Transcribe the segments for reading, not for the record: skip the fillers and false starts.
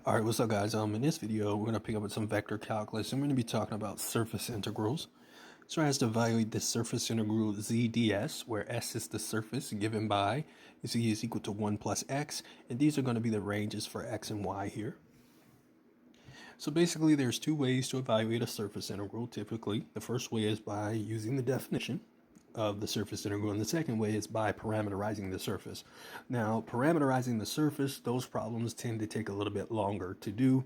All right, what's up, guys? In this video, we're going to pick up with some vector calculus, and we're going to be talking about surface integrals. So I has to evaluate the surface integral z ds, where s is the surface given by z is equal to 1 plus x, and these are going to be the ranges for x and y here. So basically, there's two ways to evaluate a surface integral, typically. The first way is by using the definition of the surface integral, and the second way is by parameterizing the surface. Now, parameterizing the surface, those problems tend to take a little bit longer to do,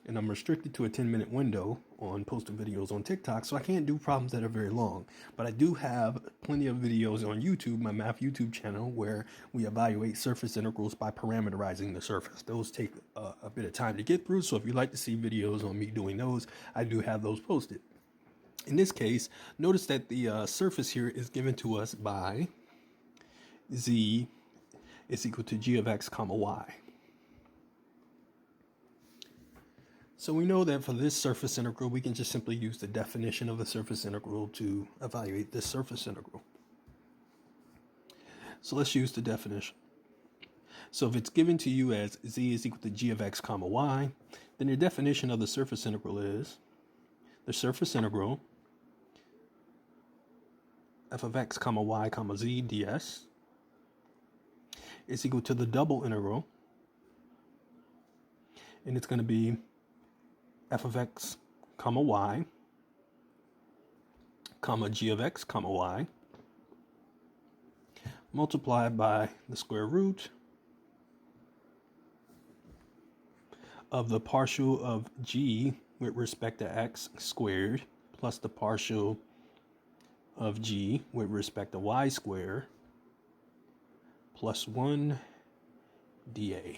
and I'm restricted to a 10-minute window on posting videos on TikTok, so I can't do problems that are very long. But I do have plenty of videos on YouTube, my math YouTube channel, where we evaluate surface integrals by parameterizing the surface. Those take a bit of time to get through, so if you'd like to see videos on me doing those, I do have those posted. In this case, notice that the surface here is given to us by z is equal to g of x comma y. So we know that for this surface integral, we can just simply use the definition of the surface integral to evaluate this surface integral. So let's use the definition. So if it's given to you as z is equal to g of x comma y, then your definition of the surface integral is the surface integral f of x comma y comma z ds is equal to the double integral, and it's going to be f of x comma y comma g of x comma y multiplied by the square root of the partial of g with respect to x squared plus the partial of g with respect to y squared plus 1 dA.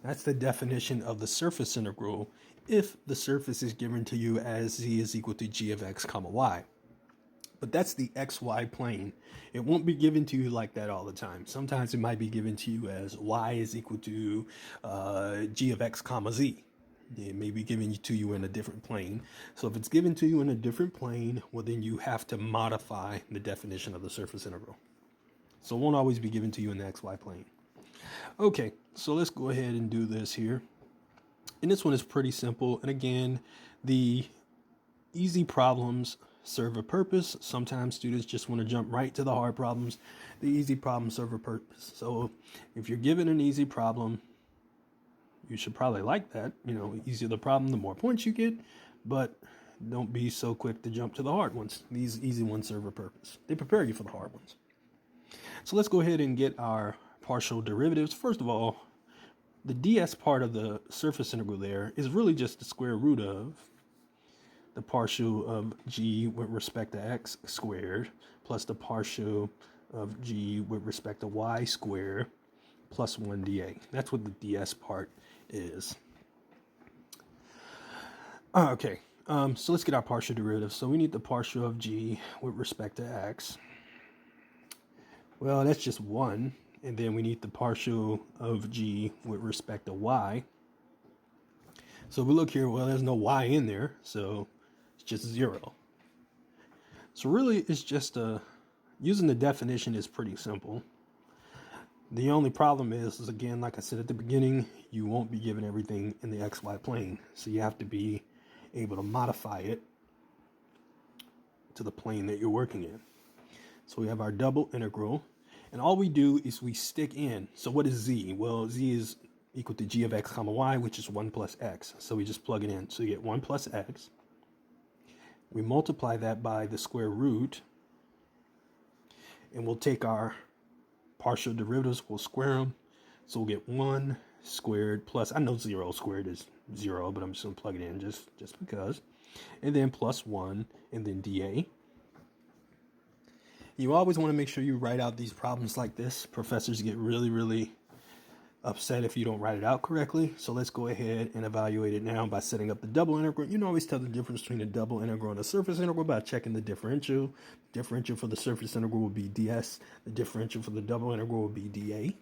That's the definition of the surface integral if the surface is given to you as z is equal to g of x comma y. But that's the xy plane. It won't be given to you like that all the time. Sometimes it might be given to you as y is equal to g of x comma z. It may be given to you in a different plane. So if it's given to you in a different plane, well, then you have to modify the definition of the surface integral. So it won't always be given to you in the xy plane. Okay, so let's go ahead and do this here. And this one is pretty simple. And again, the easy problems serve a purpose. Sometimes students just want to jump right to the hard problems. The easy problems serve a purpose. So if you're given an easy problem, you should probably like that. You know, the easier the problem, the more points you get. But don't be so quick to jump to the hard ones. These easy ones serve a purpose. They prepare you for the hard ones. So let's go ahead and get our partial derivatives. First of all, the ds part of the surface integral there is really just the square root of the partial of g with respect to x squared plus the partial of g with respect to y squared plus 1 dA. That's what the ds part is. Okay, so let's get our partial derivative. So we need the partial of g with respect to x. Well, that's just 1. And then we need the partial of g with respect to y. So if we look here, well, there's no y in there, so it's just 0. So really, it's just using the definition is pretty simple. The only problem is again, like I said at the beginning, you won't be given everything in the xy plane. So you have to be able to modify it to the plane that you're working in. So we have our double integral. And all we do is we stick in. So what is z? Well, z is equal to g of x comma y, which is 1 plus x. So we just plug it in. So you get 1 plus x. We multiply that by the square root. And we'll take our partial derivatives, we'll square them. So we'll get 1 squared plus, I know 0 squared is 0, but I'm just going to plug it in just because. And then plus 1, and then dA. You always want to make sure you write out these problems like this. Professors get really, really upset if you don't write it out correctly. So let's go ahead and evaluate it now by setting up the double integral. You can always tell the difference between a double integral and a surface integral by checking the differential. The differential for the surface integral will be ds. The differential for the double integral will be dA.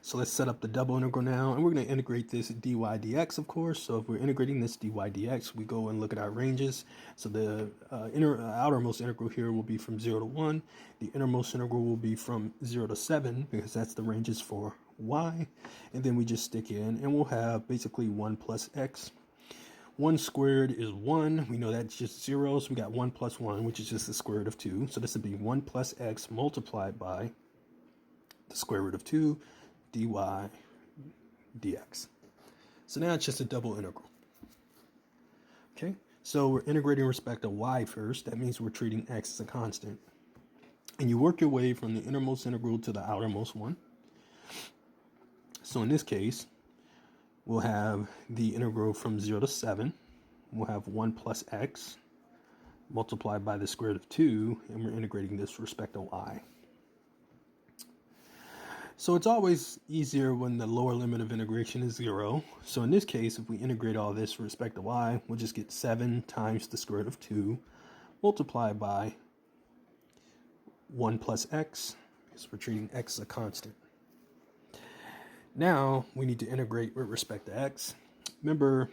So let's set up the double integral now, and we're going to integrate this dy dx, of course. So if we're integrating this dy dx, we go and look at our ranges. So the outermost integral here will be from 0 to 1. The innermost integral will be from 0 to 7, because that's the ranges for y. And then we just stick in, and we'll have basically 1 plus x. 1 squared is 1. We know that's just 0, so we got 1 plus 1, which is just the square root of 2. So this would be 1 plus x multiplied by the square root of 2 dy dx. So now it's just a double integral. Okay, so we're integrating with respect to y first. That means we're treating x as a constant. And you work your way from the innermost integral to the outermost one. So in this case, we'll have the integral from 0 to 7. We'll have 1 plus x multiplied by the square root of 2, and we're integrating this with respect to y. So it's always easier when the lower limit of integration is 0. So in this case, if we integrate all this with respect to y, we'll just get 7 times the square root of 2 multiplied by 1 plus x, because we're treating x as a constant. Now we need to integrate with respect to x. Remember,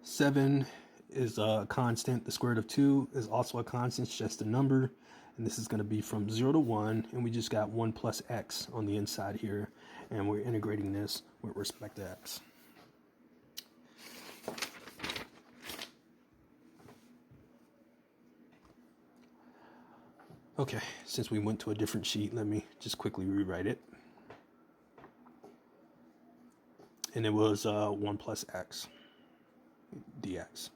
7 is a constant. The square root of 2 is also a constant. It's just a number. And this is going to be from 0 to 1. And we just got 1 plus x on the inside here. And we're integrating this with respect to x. Okay, since we went to a different sheet, let me just quickly rewrite it. And it was 1 plus x dx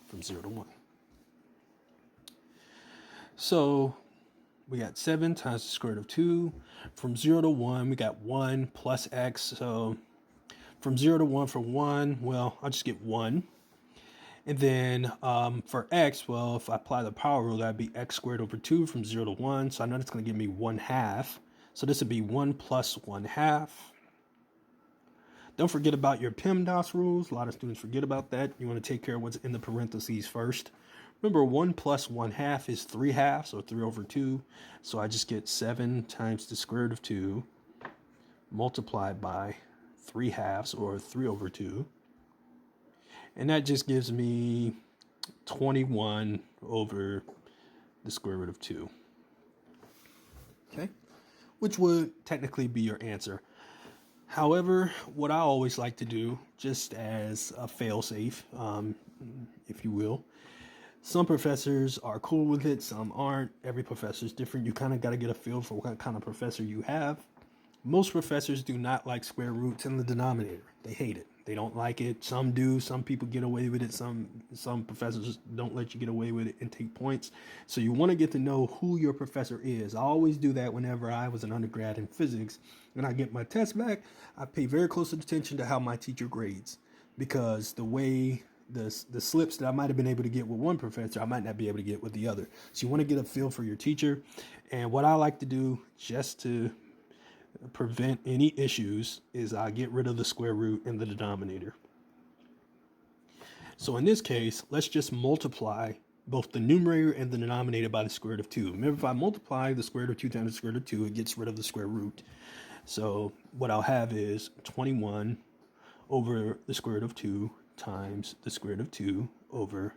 from 0 to 1. So we got 7 times the square root of 2. From 0 to 1, we got 1 plus x. So from 0 to 1 for 1, well, I'll just get 1. And then for x, well, if I apply the power rule, that'd be x squared over 2 from 0 to 1. So I know that's going to give me 1/2. So this would be 1 plus 1/2. Don't forget about your PEMDAS rules. A lot of students forget about that. You want to take care of what's in the parentheses first. Remember, 1 plus 1/2 is 3/2, so 3 over 2. So I just get 7 times the square root of 2 multiplied by 3/2, or 3 over 2. And that just gives me 21 over the square root of 2. Okay? Which would technically be your answer. However, what I always like to do, just as a fail-safe, if you will, some professors are cool with it, some aren't. Every professor is different. You kind of got to get a feel for what kind of professor you have. Most professors do not like square roots in the denominator. They hate it. They don't like it. Some do. Some people get away with it. Some professors don't let you get away with it and take points. So you want to get to know who your professor is. I always do that whenever I was an undergrad in physics. When I get my test back, I pay very close attention to how my teacher grades, because the way the slips that I might have been able to get with one professor, I might not be able to get with the other. So you want to get a feel for your teacher. And what I like to do, just to prevent any issues, is I get rid of the square root in the denominator. So in this case, let's just multiply both the numerator and the denominator by the square root of 2. Remember, if I multiply the square root of 2 times the square root of 2, it gets rid of the square root. So what I'll have is 21 over the square root of 2 times the square root of 2 over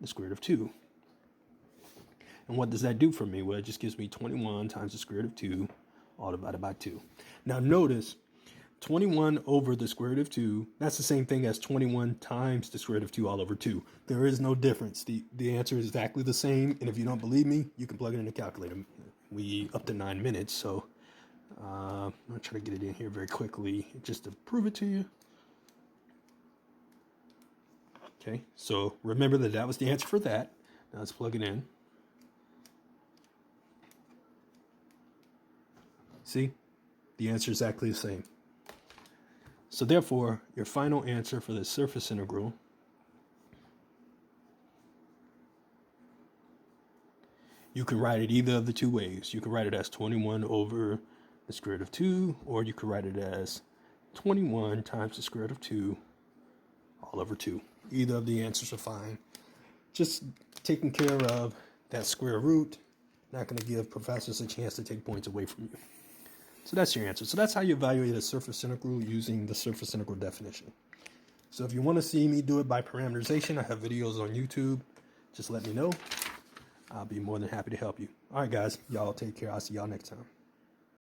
the square root of 2. And what does that do for me? Well, it just gives me 21 times the square root of 2 all divided by 2. Now notice, 21 over the square root of 2, that's the same thing as 21 times the square root of 2 all over 2. There is no difference. The answer is exactly the same. And if you don't believe me, you can plug it in the calculator. We up to 9 minutes, so I'm going to try to get it in here very quickly just to prove it to you. Okay, so remember that was the answer for that. Now let's plug it in. See, the answer is exactly the same. So therefore, your final answer for the surface integral you can write it either of the two ways. You can write it as 21 over the square root of 2, or you could write it as 21 times the square root of 2 all over 2. Either of the answers are fine. Just taking care of that square root, not going to give professors a chance to take points away from you. So that's your answer. So that's how you evaluate a surface integral using the surface integral definition. So if you want to see me do it by parameterization, I have videos on YouTube. Just let me know. I'll be more than happy to help you. All right, guys. Y'all take care. I'll see y'all next time.